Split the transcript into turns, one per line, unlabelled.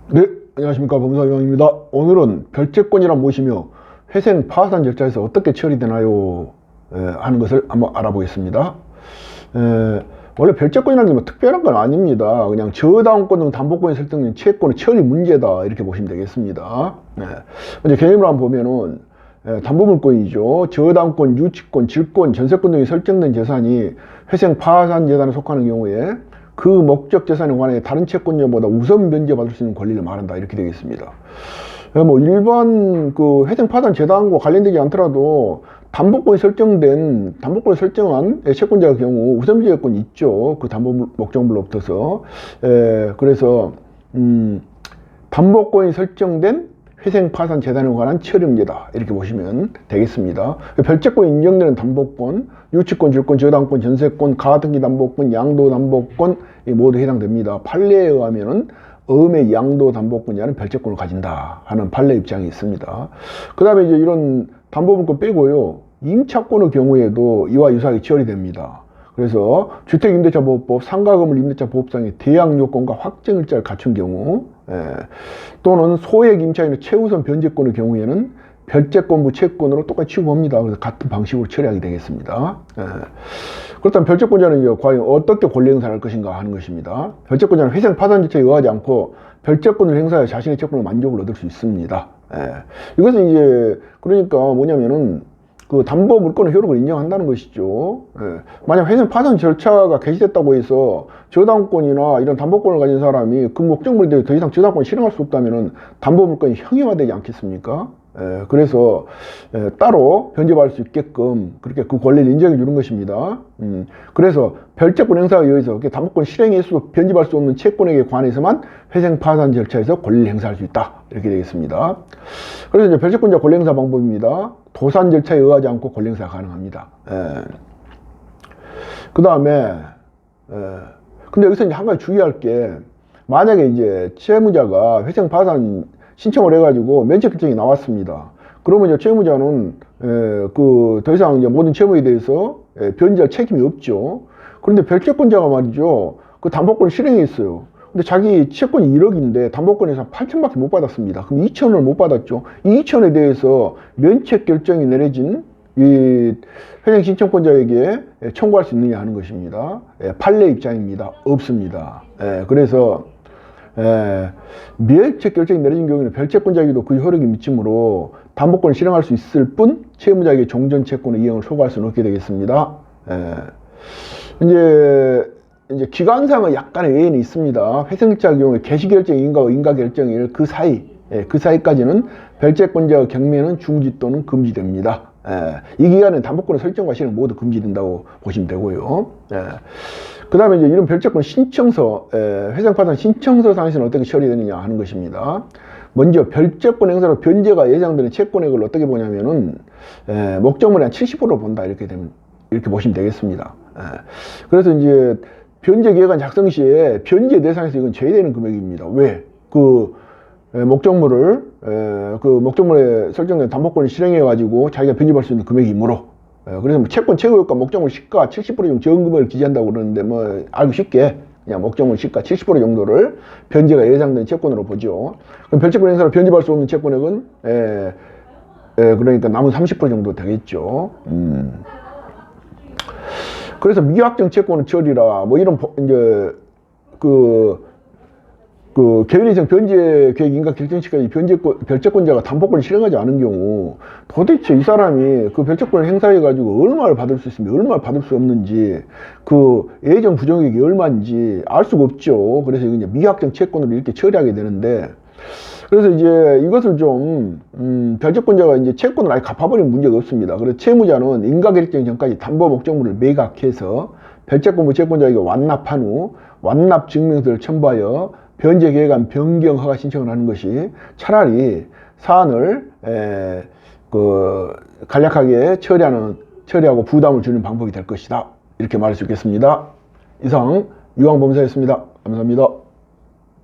네, 안녕하십니까. 범사유왕입니다. 오늘은 별채권이란 무엇이며 회생 파산 절차에서 어떻게 처리되나요? 하는 것을 한번 알아보겠습니다. 원래 별채권이라는 게 뭐 특별한 건 아닙니다. 그냥 저당권 등 담보권이 설정된 채권의 처리 문제다, 이렇게 보시면 되겠습니다. 먼저 개념으로 한번 보면은 담보물권이죠. 저당권, 유치권, 질권, 전세권 등이 설정된 재산이 회생 파산 재산에 속하는 경우에 그 목적 재산에 관해 다른 채권자보다 우선 변제받을 수 있는 권리를 말한다, 이렇게 되겠습니다. 뭐 일반 그 회생 파산 재단과 관련되지 않더라도 담보권이 설정한 채권자의 경우 우선 변제권이 있죠. 그 담보 목적물로부터서. 그래서 담보권이 설정된 회생 파산 재단에 관한 처리 문제다, 이렇게 보시면 되겠습니다. 별채권이 인정되는 담보권, 유치권, 질권, 저당권, 전세권, 가등기 담보권, 양도 담보권 모두 해당됩니다. 판례에 의하면은 어음의 양도 담보권자는 별채권을 가진다 하는 판례 입장이 있습니다. 그 다음에 이제 이런 담보물권 빼고요, 임차권의 경우에도 이와 유사하게 처리됩니다. 그래서 주택임대차보호법, 상가건물 임대차보호상의 대항요건과 확정일자를 갖춘 경우, 또는 소액 임차인의 최우선 변제권의 경우에는 별채권부 채권으로 똑같이 취급합니다. 그래서 같은 방식으로 처리하게 되겠습니다. 그렇다면 별채권자는 이제 과연 어떻게 권리 행사를 할 것인가 하는 것입니다. 별채권자는 회생 파산 절차에 의하지 않고 별채권을 행사해 자신의 채권을 만족을 얻을 수 있습니다. 이것은 이제 그러니까 뭐냐면은 그 담보 물권의 효력을 인정한다는 것이죠. 만약 회생 파산 절차가 개시됐다고 해서 저당권이나 이런 담보권을 가진 사람이 그 목적물에 대해 더 이상 저당권을 실행할 수 없다면은 담보 물권이 형해화되지 않겠습니까? 그래서 따로 변제받을 수 있게끔 그렇게 그 권리를 인정해 주는 것입니다. 그래서 별채권 행사에 의해서 담보권 실행에서도 변제받을 수 없는 채권에게 관해서만 회생 파산 절차에서 권리를 행사할 수 있다, 이렇게 되겠습니다. 그래서 이제 별채권자 권리 행사 방법입니다. 도산 절차에 의하지 않고 권리 행사가 가능합니다. 그 다음에 근데 여기서 이제 한 가지 주의할 게, 만약에 이제 채무자가 회생 파산 신청을 해가지고 면책 결정이 나왔습니다. 그러면 이제 채무자는 더 이상 이제 모든 채무에 대해서 변제할 책임이 없죠. 그런데 별채권자가 말이죠, 그 담보권을 실행했어요. 근데 자기 채권이 1억인데 담보권에서 8천밖에 못 받았습니다. 그럼 2천을 못 받았죠. 이 2천에 대해서 면책 결정이 내려진 이 회생 신청권자에게 청구할 수 있느냐 하는 것입니다. 판례 입장입니다. 없습니다. 그래서 면책 결정이 내려진 경우에는 별채권자에게도 그 효력이 미치므로 담보권을 실행할 수 있을 뿐 채무자에게 종전 채권의 이행을 소구할 수는 없게 되겠습니다. 이제 기간상은 약간의 예외는 있습니다. 회생자의 경우에 개시결정인가와 인가결정일 그 사이까지는 별채권자의 경매는 중지 또는 금지됩니다. 이 기간은 담보권의 설정과 실행 모두 금지된다고 보시면 되고요. 그 다음에 이제 이런 별채권 신청서, 회생파산 신청서 상에서는 어떻게 처리되느냐 하는 것입니다. 먼저 별채권 행사로 변제가 예상되는 채권액을 어떻게 보냐면은 목적물의 한 70%를 본다, 이렇게 보시면 되겠습니다. 그래서 이제 변제 계획안 작성 시에 변제 대상에서 이건 제외되는 금액입니다. 왜? 그 목적물에 설정된 담보권을 실행해 가지고 자기가 변제받을 수 있는 금액이므로, 그래서 뭐 채권 최고효과 목적물 시가 70% 정도 적은 금액을 기재한다고 그러는데, 뭐 알기 쉽게 그냥 목적물 시가 70% 정도를 변제가 예상된 채권으로 보죠. 그럼 별채권 행사로 변제받을 수 없는 채권액은 그러니까 남은 30% 정도 되겠죠. 그래서 미확정 채권의 처리라 뭐 이런 이제 계획이상 변제 계획 인가 결정 시까지 별채권자가 담보권을 실행하지 않은 경우 도대체 이 사람이 그 별채권을 행사해 가지고 얼마를 받을 수 있으며 얼마를 받을 수 없는지, 그 예정 부정액이 얼마인지 알 수가 없죠. 그래서 이제 미확정 채권으로 이렇게 처리하게 되는데, 그래서 이제 이것을 좀 별채권자가 이제 채권을 아예 갚아버리면 문제가 없습니다. 그래서 채무자는 인가결정 전까지 담보 목적물을 매각해서 별채권부 채권자에게 완납한 후 완납 증명서를 첨부하여 변제 계획안 변경 허가 신청을 하는 것이 차라리 사안을 간략하게 처리하고 부담을 주는 방법이 될 것이다, 이렇게 말할 수 있겠습니다. 이상 유황범사였습니다. 감사합니다.